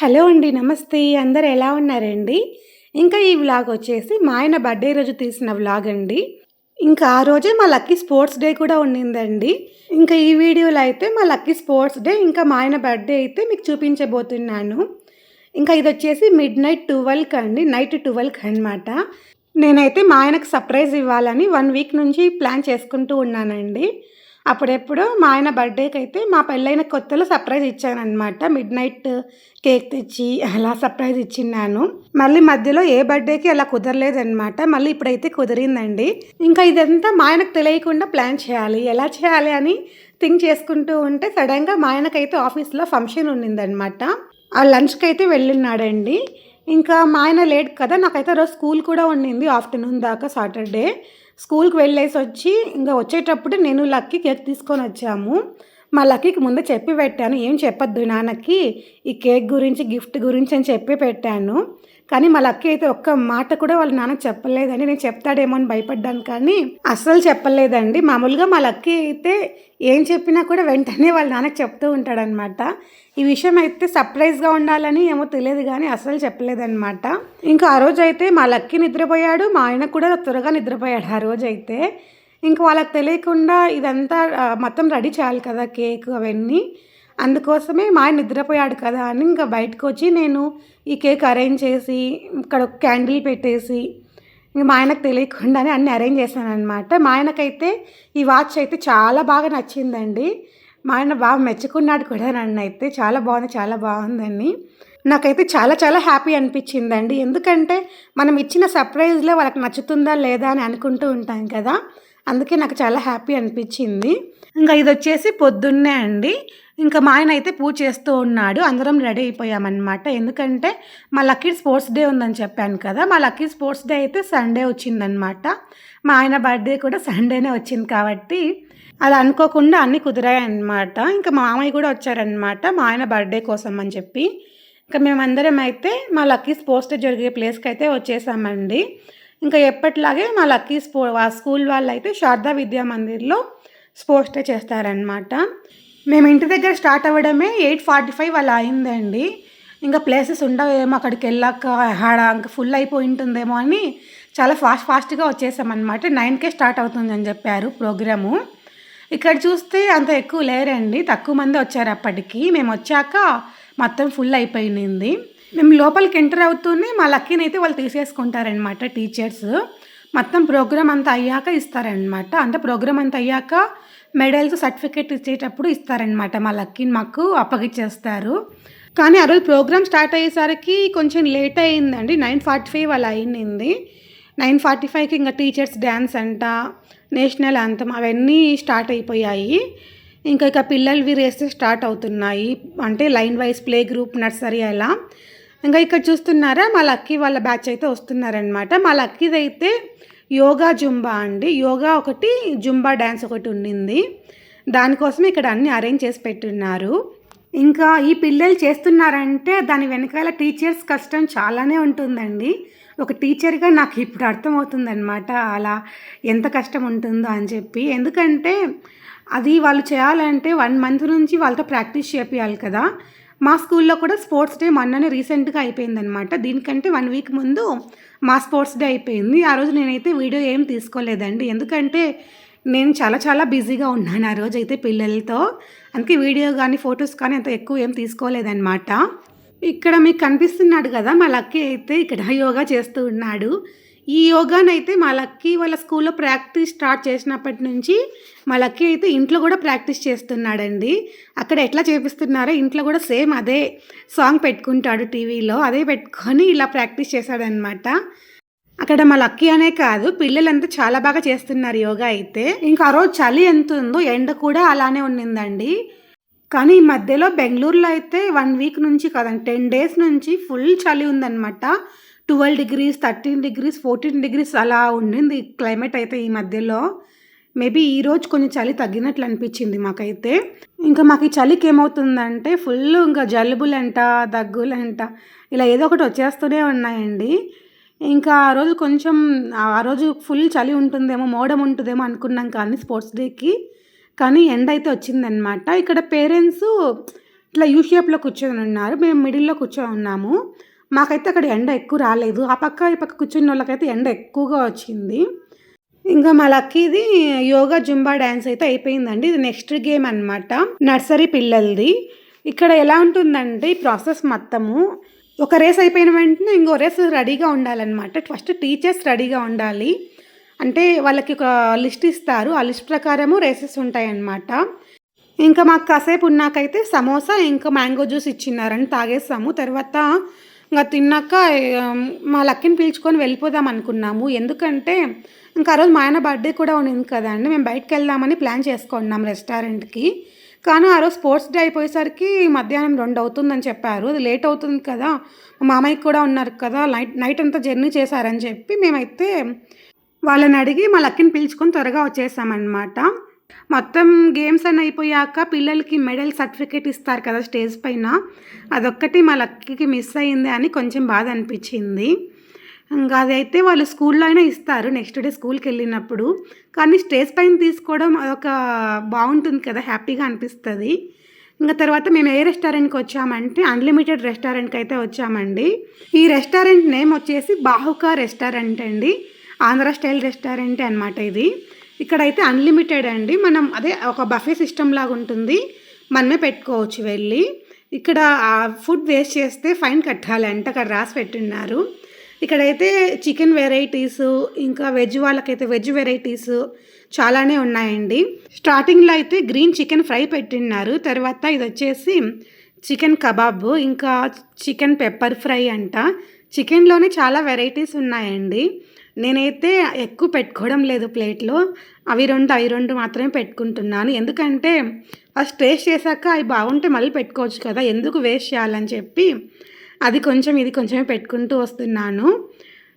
Hello అండి. నమస్తే. అందరూ ఎలా ఉన్నారండి? ఇంకా ఈ వ్లాగ్ వచ్చేసి మా ఆయన బర్త్‌డే రోజు తీసిన వ్లాగ్ అండి. ఇంకా ఆ రోజే మా లక్కీ స్పోర్ట్స్ డే కూడా ఉండిందండి. ఇంకా ఈ వీడియోలో అయితే మా లక్కీ స్పోర్ట్స్ డే, ఇంకా మా ఆయన బర్త్‌డే అయితే మీకు చూపించబోతున్నాను. ఇంకా ఇదొచ్చేసి మిడ్‌నైట్ 12కి అండి. నైట్ 12కి అనమాట. నేనైతే మా ఆయనకు సర్ప్రైజ్ ఇవ్వాలని 1 వీక్ నుంచి ప్లాన్ చేసుకుంటూ ఉన్నానండి. అప్పుడెప్పుడో మా ఆయన బర్త్‌డేకైతే మా పెళ్ళైన కొత్తలో సర్ప్రైజ్ ఇచ్చాననమాట. మిడ్‌నైట్ కేక్ తెచ్చి అలా సర్ప్రైజ్ ఇచ్చిన్నాను. మళ్ళీ మధ్యలో ఏ బర్త్‌డేకి అలా కుదరలేదనమాట. మళ్ళీ ఇప్పుడైతే కుదిరిందండి. ఇంకా ఇదంతా మా ఆయనకు తెలియకుండా ప్లాన్ చేయాలి. ఎలా చేయాలి అని థింక్ చేసుకుంటూ ఉంటే సడెన్‌గా మా ఆయనకైతే ఆఫీస్‌లో ఫంక్షన్ ఉన్నిందనమాట. ఆ లంచ్‌కైతే వెళ్ళున్నాడండి. ఇంకా మా ఆయన లేట్ కదా! నాకైతే రోజు స్కూల్ కూడా ఉండింది ఆఫ్టర్‌నూన్ దాకా సాటర్‌డే. స్కూల్‌కి వెళ్ళేసొచ్చి ఇంక వచ్చేటప్పుడు నేను లక్కీ కేక్ తీసుకొనొచ్చాము. మా లక్కీకి ముందే చెప్పి పెట్టాను. ఏం చెప్పొద్దు నాన్నకి ఈ కేక్ గురించి, గిఫ్ట్ గురించి అని చెప్పి పెట్టాను. కానీ మా లక్కీ అయితే ఒక్క మాట కూడా వాళ్ళ నాన్నకి చెప్పలేదండి. నేను చెప్తాడేమో అని భయపడ్డాను కానీ అస్సలు చెప్పలేదండి. మామూలుగా మా లక్కీ అయితే ఏం చెప్పినా కూడా వెంటనే వాళ్ళ నాన్నకి చెప్తూ ఉంటాడనమాట. ఈ విషయం అయితే సర్ప్రైజ్‌గా ఉండాలని ఏమో తెలియదు గానీ అస్సలు చెప్పలేదనమాట. ఇంకా ఆ రోజైతే మా లక్కీ నిద్రపోయాడు. మా ఆయన కూడా త్వరగా నిద్రపోయాడు ఆ రోజైతే. ఇంక వాళ్ళకి తెలియకుండా ఇదంతా మొత్తం రెడీ చేయాలి కదా! కేకు అవన్నీ. అందుకోసమే మా ఆయన నిద్రపోయాడు కదా అని ఇంకా బయటకొచ్చి నేను ఈ కేక్ అరేంజ్ చేసి, ఇక్కడ ఒక క్యాండిల్ పెట్టేసి, ఇంక మా ఆయనకు తెలియకుండానే అన్నీ అరేంజ్ చేశాననమాట. మా ఆయనకైతే ఈ వాచ్ అయితే చాలా బాగా నచ్చిందండి. మా ఆయన బాగా మెచ్చుకున్నాడు కూడా నన్నైతే. చాలా బాగుంది, చాలా బాగుందని. నాకైతే చాలా చాలా హ్యాపీ అనిపించిందండి. ఎందుకంటే మనం ఇచ్చిన సర్ప్రైజ్‌లో వాళ్ళకి నచ్చుతుందా లేదా అని అనుకుంటూ ఉంటాం కదా! అందుకే నాకు చాలా హ్యాపీ అనిపించింది. ఇంకా ఇదొచ్చేసి పొద్దున్నే అండి. ఇంకా మా ఆయన అయితే పూజ చేస్తూ ఉన్నాడు. అందరం రెడీ అయిపోయామనమాట. ఎందుకంటే మా లక్కీ స్పోర్ట్స్ డే ఉందని చెప్పాను కదా! మా లక్కీ స్పోర్ట్స్ డే అయితే సండే వచ్చిందనమాట. మా ఆయన బర్త్‌డే కూడా సండేనే వచ్చింది కాబట్టి అలా అనుకోకుండా అన్నీ కుదిరాయన్నమాట. ఇంకా మా మామయ్య కూడా వచ్చారనమాట. మా ఆయన బర్త్‌డే కోసం అని చెప్పి. ఇంకా మేమందరం అయితే మా లక్కీ స్పోర్ట్స్ డే జరిగే ప్లేస్‌కైతే వచ్చేసామండి. ఇంకా ఎప్పటిలాగే మా లక్కీ స్కూల్ వాళ్ళైతే శారదా విద్యా మందిర్‌లో స్పోర్ట్స్ డే చేస్తారనమాట. మేము ఇంటి దగ్గర స్టార్ట్ అవ్వడమే 8:45 అలా అయిందండి. ఇంకా ప్లేసెస్ ఉండవేమో అక్కడికెళ్ళాక ఆడ ఇంక ఫుల్ అయిపోయి ఉంటుందేమో అని చాలా ఫాస్ట్‌గా వచ్చేసామనమాట. 9కే స్టార్ట్ అవుతుందని చెప్పారు ప్రోగ్రాము. ఇక్కడ చూస్తే అంత ఎక్కువ లేరండి. తక్కువ మందే వచ్చారు అప్పటికి. మేమొచ్చాక మొత్తం ఫుల్ అయిపోయింది. మేము లోపలికి ఎంటర్ అవుతూనే మా లక్కీనైతే వాళ్ళు తీసేసుకుంటారనమాట టీచర్స్. మొత్తం ప్రోగ్రామ్ అంతా అయ్యాక ఇస్తారనమాట. అంటే ప్రోగ్రామ్ అంతా అయ్యాక మెడల్స్, సర్టిఫికేట్ ఇచ్చేటప్పుడు ఇస్తారనమాట. మా లక్కీని మాకు అప్పగిచ్చేస్తారు. కానీ ఆ రోజు ప్రోగ్రామ్ స్టార్ట్ అయ్యేసరికి కొంచెం లేట్ అయిందండి. 9:45 అలా అయింది. 9:45కి ఇంకా టీచర్స్ డ్యాన్స్ అంట, నేషనల్ యాంథమ్ అవన్నీ స్టార్ట్ అయిపోయాయి. ఇక పిల్లలవి రేసెస్ స్టార్ట్ అవుతున్నాయి. అంటే line wise play group, nursery అలా. ఇంకా ఇక్కడ చూస్తున్నారా మా లక్కీ వాళ్ళ బ్యాచ్ అయితే వస్తున్నారనమాట. మా లక్కీదైతే యోగా, జుంబా అండి. యోగా ఒకటి, జుంబా డ్యాన్స్ ఒకటి ఉండింది. దానికోసం ఇక్కడ అన్నీ అరేంజ్ చేసి పెట్టున్నారు. ఇంకా ఈ పిల్లలు చేస్తున్నారంటే దాని వెనకాల టీచర్స్ కష్టం చాలానే ఉంటుందండి. ఒక టీచర్‌గా నాకు ఇప్పుడు అర్థమవుతుందనమాట. అలా ఎంత కష్టం ఉంటుందో అని చెప్పి. ఎందుకంటే అది వాళ్ళు చేయాలంటే 1 మంత్ నుంచి వాళ్ళతో ప్రాక్టీస్ చేపియాలి కదా! మా స్కూల్‌లో కూడా స్పోర్ట్స్ డే మొన్ననే రీసెంట్‌గా అయిపోయిందనమాట. దీనికంటే 1 వీక్ ముందు మా స్పోర్ట్స్ డే అయిపోయింది. ఆ రోజు నేనైతే వీడియో ఏం తీసుకోలేదండి. ఎందుకంటే నేను చాలా చాలా బిజీగా ఉన్నాను ఆ రోజైతే పిల్లలతో. అందుకే వీడియో కానీ, ఫోటోస్ కానీ అంత ఎక్కువ ఏం తీసుకోలేదనమాట. ఇక్కడ మీకు కనిపిస్తున్నాడు కదా! మా లక్కీ అయితే ఇక్కడ యోగా చేస్తూ ఉన్నాడు. ఈ యోగానైతే మా లక్కీ వాళ్ళ స్కూల్‌లో ప్రాక్టీస్ స్టార్ట్ చేసినప్పటి నుంచి మా లక్కీ అయితే ఇంట్లో కూడా ప్రాక్టీస్ చేస్తున్నాడండి. అక్కడ ఎట్లా చేపిస్తున్నారో ఇంట్లో కూడా సేమ్ అదే సాంగ్ పెట్టుకుంటాడు టీవీలో. అదే పెట్టుకొని ఇలా ప్రాక్టీస్ చేశాడనమాట. అక్కడ మా లక్కీ అనే కాదు, పిల్లలంతా చాలా బాగా చేస్తున్నారు యోగా అయితే. ఇంకా ఆ రోజు చలి ఎంతుందో ఎండ కూడా అలానే ఉన్నిందండి. కానీ ఈ మధ్యలో బెంగుళూరులో అయితే 1 వీక్ నుంచి కాదండి 10 డేస్ నుంచి ఫుల్ చలి ఉందనమాట. 12 డిగ్రీస్, 13 డిగ్రీస్, 14 డిగ్రీస్ అలా ఉండింది క్లైమేట్ అయితే ఈ మధ్యలో. మేబీ ఈరోజు కొంచెం చలి తగ్గినట్లు అనిపించింది మాకైతే. ఇంకా మాకు ఈ చలికి ఏమవుతుందంటే ఫుల్ ఇంకా జలుబులంట, దగ్గులంట ఇలా ఏదో ఒకటి వచ్చేస్తూనే ఉన్నాయండి. ఇంకా ఆ రోజు ఫుల్ చలి ఉంటుందేమో, మోడం ఉంటుందేమో అనుకున్నాం కానీ స్పోర్ట్స్ డేకి. కానీ ఎండ అయితే వచ్చిందనమాట. ఇక్కడ పేరెంట్సు ఇట్లా యూ షేప్‌లో కూర్చొని ఉన్నారు. మేము మిడిల్‌లో కూర్చొని ఉన్నాము. మాకైతే అక్కడ ఎండ ఎక్కువ రాలేదు. ఆ పక్క, ఈ పక్క కూర్చున్నోళ్ళకైతే ఎండ ఎక్కువగా వచ్చింది. ఇంకా మా లక్కీది యోగా, జుంబా డాన్స్ అయితే అయిపోయిందండి. ఇది నెక్స్ట్ గేమ్ అనమాట. నర్సరీ పిల్లలది. ఇక్కడ ఎలా ఉంటుందంటే ఈ ప్రాసెస్ మొత్తము ఒక రేస్ అయిపోయిన వెంటనే ఇంకో రేస్ రెడీగా ఉండాలన్నమాట. ఫస్ట్ టీచర్స్ రెడీగా ఉండాలి. అంటే వాళ్ళకి ఒక లిస్ట్ ఇస్తారు. ఆ లిస్ట్ ప్రకారము రేసెస్ ఉంటాయన్నమాట. ఇంకా మాకు కాసేపు ఉన్నాకైతే సమోసా ఇంకా మ్యాంగో జ్యూస్ ఇచ్చినారని తాగేసాము. తర్వాత ఇంక తిన్నాక మా లక్కీని పిలుచుకొని వెళ్ళిపోదాం అనుకున్నాము. ఎందుకంటే ఇంకా ఆ రోజు మా ఆయన బర్త్డే కూడా ఉండింది కదండి. మేము బయటకు వెళ్దామని ప్లాన్ చేసుకున్నాం రెస్టారెంట్‌కి. కానీ ఆ రోజు స్పోర్ట్స్ డే అయిపోయేసరికి మధ్యాహ్నం 2 అవుతుందని చెప్పారు. అది లేట్ అవుతుంది కదా! మా మామయ్య కూడా ఉన్నారు కదా! నైట్ అంతా జర్నీ చేశారని చెప్పి మేమైతే వాళ్ళని అడిగి మా లక్కీని పిలుచుకొని త్వరగా వచ్చేసామన్నమాట. మొత్తం గేమ్స్ అన్నీ అయిపోయాక పిల్లలకి మెడల్ సర్టిఫికేట్ ఇస్తారు కదా స్టేజ్ పైన. అదొక్కటి మా లక్కీకి మిస్ అయింది అని కొంచెం బాధ అనిపించింది. ఇంకా అదైతే వాళ్ళు స్కూల్లో అయినా ఇస్తారు నెక్స్ట్ డే స్కూల్కి వెళ్ళినప్పుడు. కానీ స్టేజ్ పైన తీసుకోవడం అదొక బాగుంటుంది కదా, హ్యాపీగా అనిపిస్తుంది. ఇంకా తర్వాత మేము ఏ రెస్టారెంట్కి వచ్చామంటే అన్లిమిటెడ్ రెస్టారెంట్కి అయితే వచ్చామండి. ఈ రెస్టారెంట్ నేమ్ వచ్చేసి బాహుకా రెస్టారెంట్ అండి. ఆంధ్ర స్టైల్ రెస్టారెంటే అనమాట ఇది. ఇక్కడైతే అన్లిమిటెడ్ అండి. మనం అదే ఒక బఫే సిస్టమ్ లాగా ఉంటుంది. మనమే పెట్టుకోవచ్చు వెళ్ళి. ఇక్కడ ఫుడ్ వేస్ట్ చేస్తే ఫైన్ కట్టాలంట అక్కడ రాసి పెట్టున్నారు. ఇక్కడైతే చికెన్ వెరైటీసు, ఇంకా వెజ్ వాళ్ళకైతే వెజ్ వెరైటీసు చాలానే ఉన్నాయండి. స్టార్టింగ్లో అయితే గ్రీన్ చికెన్ ఫ్రై పెట్టిన్నారు. తర్వాత ఇది వచ్చేసి చికెన్ కబాబ్, ఇంకా చికెన్ పెప్పర్ ఫ్రై అంట. చికెన్లోనే చాలా వెరైటీస్ ఉన్నాయండి. నేనైతే ఎక్కువ పెట్టుకోవడం లేదు ప్లేట్లో. అవి రెండు మాత్రమే పెట్టుకుంటున్నాను. ఎందుకంటే ఫస్ట్ టేస్ట్ చేశాక అవి బాగుంటే మళ్ళీ పెట్టుకోవచ్చు కదా, ఎందుకు వేస్ట్ చేయాలని చెప్పి అది కొంచెం ఇది కొంచెమే పెట్టుకుంటూ వస్తున్నాను.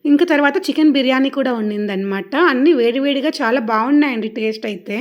ఇంకా తర్వాత చికెన్ బిర్యానీ కూడా ఉండిందనమాట. అన్నీ వేడివేడిగా చాలా బాగున్నాయండి టేస్ట్ అయితే.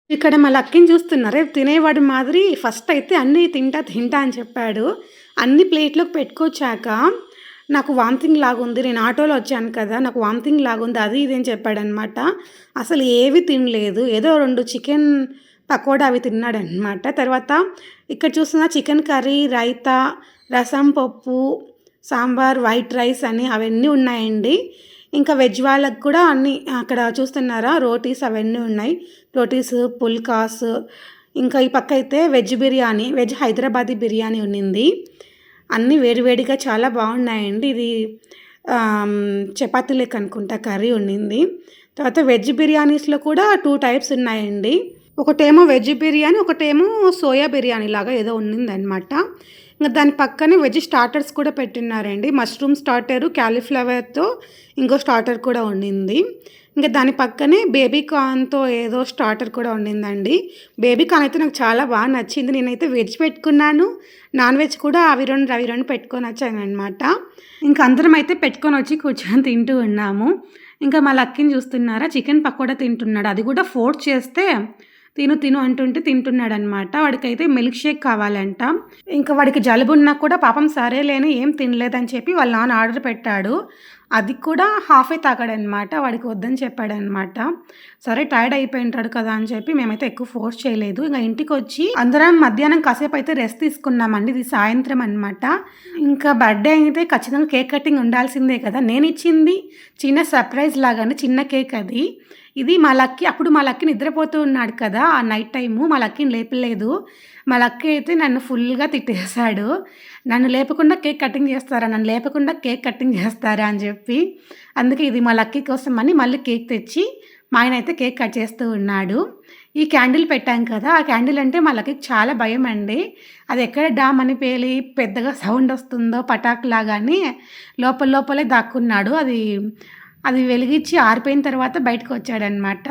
ఇక్కడ మా లక్కీని చూస్తున్నారే, తినేవాడి మాదిరి ఫస్ట్ అయితే అన్నీ తింటా అని చెప్పాడు. అన్ని ప్లేట్లోకి పెట్టుకొచ్చాక నాకు వామిటింగ్ లాగుంది, నేను ఆటోలో వచ్చాను కదా, నాకు వామిటింగ్ లాగుంది, అది ఇది అని చెప్పాడనమాట. అసలు ఏవి తినలేదు. ఏదో 2 చికెన్ పకోడా అవి తిన్నాడనమాట. తర్వాత ఇక్కడ చూస్తున్న చికెన్ కర్రీ, రైతా, రసం, పప్పు, సాంబార్, వైట్ రైస్ అని అవన్నీ ఉన్నాయండి. ఇంకా వెజ్ వాళ్ళకి కూడా అన్నీ అక్కడ చూస్తున్నారా, రోటీస్ అవన్నీ ఉన్నాయి. రోటీస్, పుల్కాస్, ఇంకా ఈ పక్క అయితే వెజ్ బిర్యానీ, వెజ్ హైదరాబాదీ బిర్యానీ ఉన్నింది. అన్నీ వేడివేడిగా చాలా బాగున్నాయండి. ఇది చపాతీ లెక్క అనుకుంటా కర్రీ ఉండింది. తర్వాత వెజ్ బిర్యానీస్లో కూడా 2 టైప్స్ ఉన్నాయండి. ఒకటేమో వెజ్ బిర్యానీ, ఒకటేమో సోయా బిర్యానీ లాగా ఏదో ఉన్నిందనమాట. ఇంకా దాని పక్కనే వెజ్ స్టార్టర్స్ కూడా పెట్టినారండి. మష్రూమ్ స్టార్టరు, క్యాలీఫ్లవర్తో ఇంకో స్టార్టర్ కూడా ఉండింది. ఇంకా దాని పక్కనే బేబీ కార్న్తో ఏదో స్టార్టర్ కూడా ఉండిందండి. బేబీ కార్న్ అయితే నాకు చాలా బాగా నచ్చింది. నేనైతే వెజ్ పెట్టుకున్నాను, నాన్ వెజ్ కూడా అవి రెండు పెట్టుకొని వచ్చాను అనమాట. ఇంకా అందరం అయితే పెట్టుకొని వచ్చి కూర్చొని తింటూ ఉన్నాము. ఇంకా మా లక్కీని చూస్తున్నారా, చికెన్ పకోడా తింటున్నాడు. అది కూడా ఫోర్స్ చేస్తే తిను అంటుంటే తింటున్నాడు అనమాట. వాడికైతే మిల్క్ షేక్ కావాలంట. ఇంకా వాడికి జలుబు ఉన్నా కూడా పాపం సరేలేని ఏం తినలేదని చెప్పి వాళ్ళ నాన్న ఆర్డర్ పెట్టాడు. అది కూడా హాఫే తాగాడనమాట. వాడికి వద్దని చెప్పాడనమాట. సరే టైర్డ్ అయిపోయింటాడు కదా అని చెప్పి మేమైతే ఎక్కువ ఫోర్స్ చేయలేదు. ఇంకా ఇంటికి వచ్చి అందరం మధ్యాహ్నం కాసేపు అయితే రెస్ట్ తీసుకున్నామండి. ఇది సాయంత్రం అనమాట. ఇంకా బర్త్డే అయితే ఖచ్చితంగా కేక్ కటింగ్ ఉండాల్సిందే కదా. నేను ఇచ్చింది చిన్న సర్ప్రైజ్ లాగానే చిన్న కేక్ అది. ఇది మా లక్కీ, అప్పుడు మా లక్కీ నిద్రపోతూ ఉన్నాడు కదా ఆ నైట్ టైము. మా లక్కీని లేపలేదు. మా లక్కీ అయితే నన్ను ఫుల్గా తిట్టేశాడు. నన్ను లేపకుండా కేక్ కటింగ్ చేస్తారా అని చెప్పి. అందుకే ఇది మా లక్కీ కోసం అని మళ్ళీ కేక్ తెచ్చి మా ఆయన అయితే కేక్ కట్ చేస్తూ ఉన్నాడు. ఈ క్యాండిల్ పెట్టాం కదా, ఆ క్యాండిల్ అంటే మా లక్కీకి చాలా భయం అండి. అది ఎక్కడ డామ్ అని పేలి పెద్దగా సౌండ్ వస్తుందో పటాకులాగా అని లోపలే దాక్కున్నాడు. అది వెలిగించి ఆరిపోయిన తర్వాత బయటకు వచ్చాడనమాట.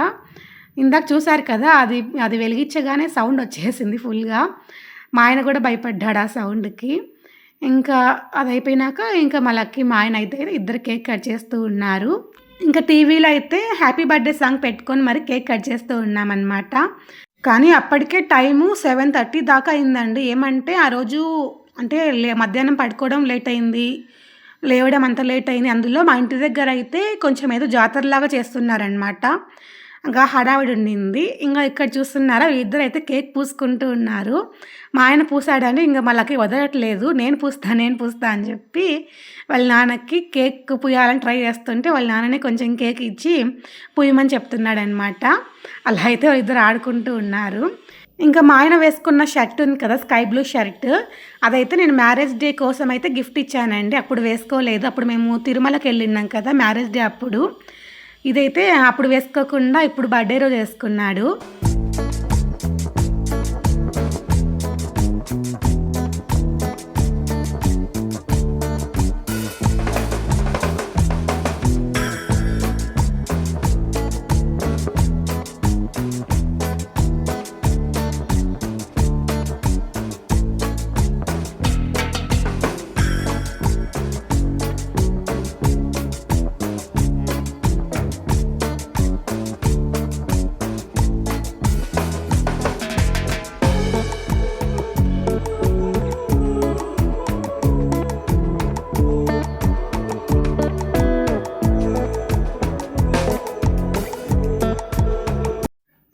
ఇందాక చూసారు కదా, అది వెలిగించగానే సౌండ్ వచ్చేసింది ఫుల్గా. మా ఆయన కూడా భయపడ్డాడు ఆ సౌండ్కి. ఇంకా అది అయిపోయినాక ఇంకా మా లక్కీ, మా ఆయన అయితే ఇద్దరు కేక్ కట్ చేస్తూ ఉన్నారు. ఇంకా టీవీలో అయితే హ్యాపీ బర్త్డే సాంగ్ పెట్టుకొని మరి కేక్ కట్ చేస్తూ ఉన్నామన్నమాట. కానీ అప్పటికే టైము 7:30 దాకా అయిందండి. ఏమంటే ఆ రోజు అంటే మధ్యాహ్నం పడుకోవడం లేట్ అయింది, లేవడం అంత లేట్ అయింది. అందులో మా ఇంటి దగ్గర అయితే కొంచెం ఏదో జాతరలాగా చేస్తున్నారనమాట. ఇంకా హడావిడి ఉండింది. ఇంగా ఇక్కడ చూస్తున్నారా ఇద్దరైతే కేక్ పూసుకుంటూ ఉన్నారు. మా ఆయన పూసాడని ఇంక మళ్ళకి వదలట్లేదు. నేను పూస్తా అని చెప్పి వాళ్ళ నాన్నకి కేక్ పూయాలని ట్రై చేస్తుంటే వాళ్ళ నాన్ననే కొంచెం కేక్ ఇచ్చి పూయమని చెప్తున్నాడనమాట. అలా అయితే వాళ్ళిద్దరు ఆడుకుంటూ ఉన్నారు. ఇంకా మా ఆయన వేసుకున్న షర్ట్ ఉంది కదా, స్కై బ్లూ షర్ట్, అదైతే నేను మ్యారేజ్ డే కోసం అయితే గిఫ్ట్ ఇచ్చానండి. అప్పుడు వేసుకోలేదు. అప్పుడు మేము తిరుమలకి వెళ్ళినాం కదా మ్యారేజ్ డే అప్పుడు. ఇదైతే అప్పుడు వేసుకోకుండా ఇప్పుడు బర్త్డే రోజు వేసుకున్నాడు.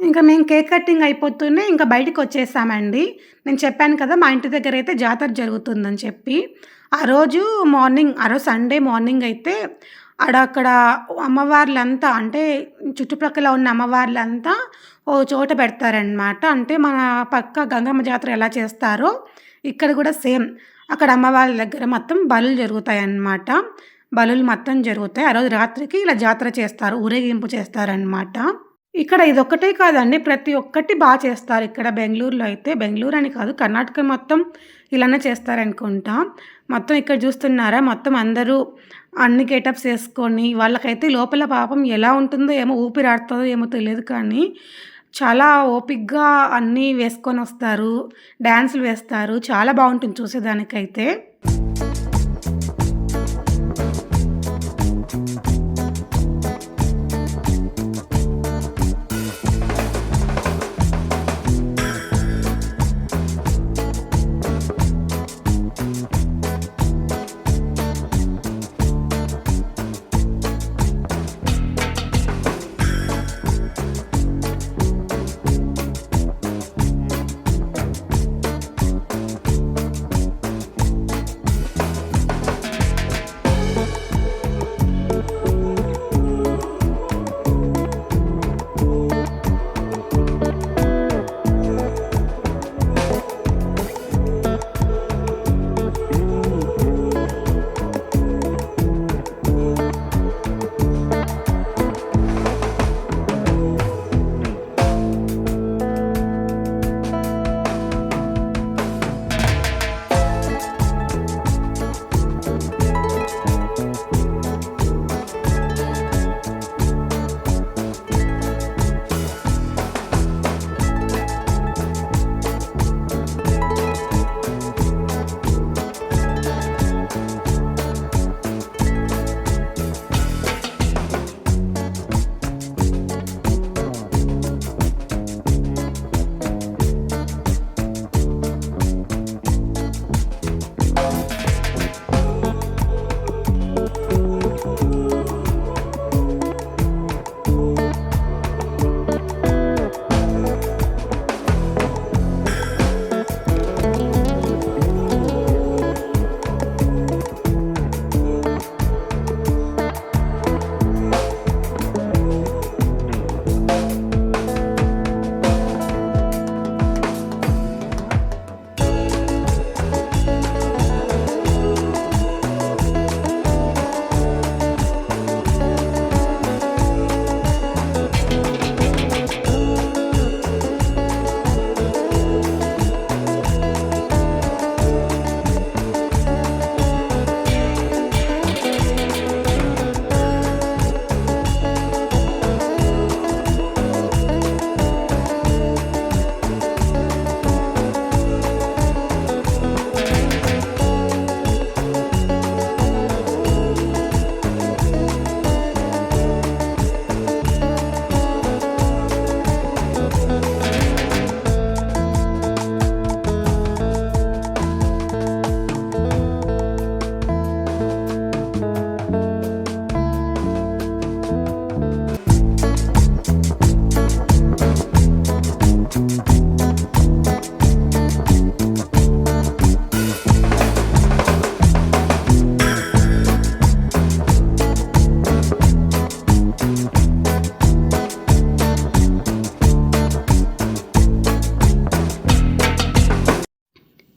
ఇంకా మేము కేక్ కటింగ్ అయిపోతూనే ఇంకా బయటికొచ్చేసామండి. నేను చెప్పాను కదా మా ఇంటి దగ్గరైతే జాతర జరుగుతుందని చెప్పి. ఆ రోజు సండే మార్నింగ్ అయితే అక్కడ అమ్మవార్లంతా అంటే చుట్టుప్రక్కల ఉన్న అమ్మవార్లంతా ఓ చోట పెడతారనమాట. అంటే మన పక్క గంగమ్మ జాతర ఎలా చేస్తారో ఇక్కడ కూడా సేమ్. అక్కడ అమ్మవార్ల దగ్గర మొత్తం బలులు జరుగుతాయన్నమాట. బలులు మొత్తం జరుగుతాయి. ఆ రోజు రాత్రికి ఇలా జాతర చేస్తారు. ఊరేగింపు చేస్తారనమాట. ఇక్కడ ఇదొక్కటే కాదండి. ప్రతి ఒక్కటి చేస్తారు. ఇక్కడ బెంగుళూరులో అయితే బెంగుళూరు అని కాదు కర్ణాటక మొత్తం ఇలానే చేస్తారనుకుంటా. మొత్తం ఇక్కడ చూస్తున్నారా మొత్తం అందరూ అన్ని గెటప్స్ ఏసుకొని వాళ్ళకైతే లోపల పాపం ఎలా ఉంటుందో ఏమో ఊపిరాడుతుందో ఏమో తెలియదు కానీ చాలా ఓపికగా అన్నీ వేసుకొనొస్తారు. డాన్సులు వేస్తారు. చాలా బావుంటుంది చూసేదానికైతే.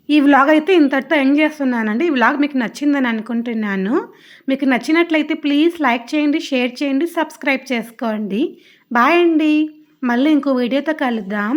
ఈ వ్లాగ్ అయితే ఇంతటితో ఎండ్ చేస్తున్నానండి. ఈ వ్లాగ్ మీకు నచ్చిందని అనుకుంటున్నాను. మీకు నచ్చినట్లయితే ప్లీజ్ లైక్ చేయండి, షేర్ చేయండి, సబ్స్క్రైబ్ చేసుకోండి. బాయ్ అండి. మళ్ళీ ఇంకో వీడియోతో కలుద్దాం.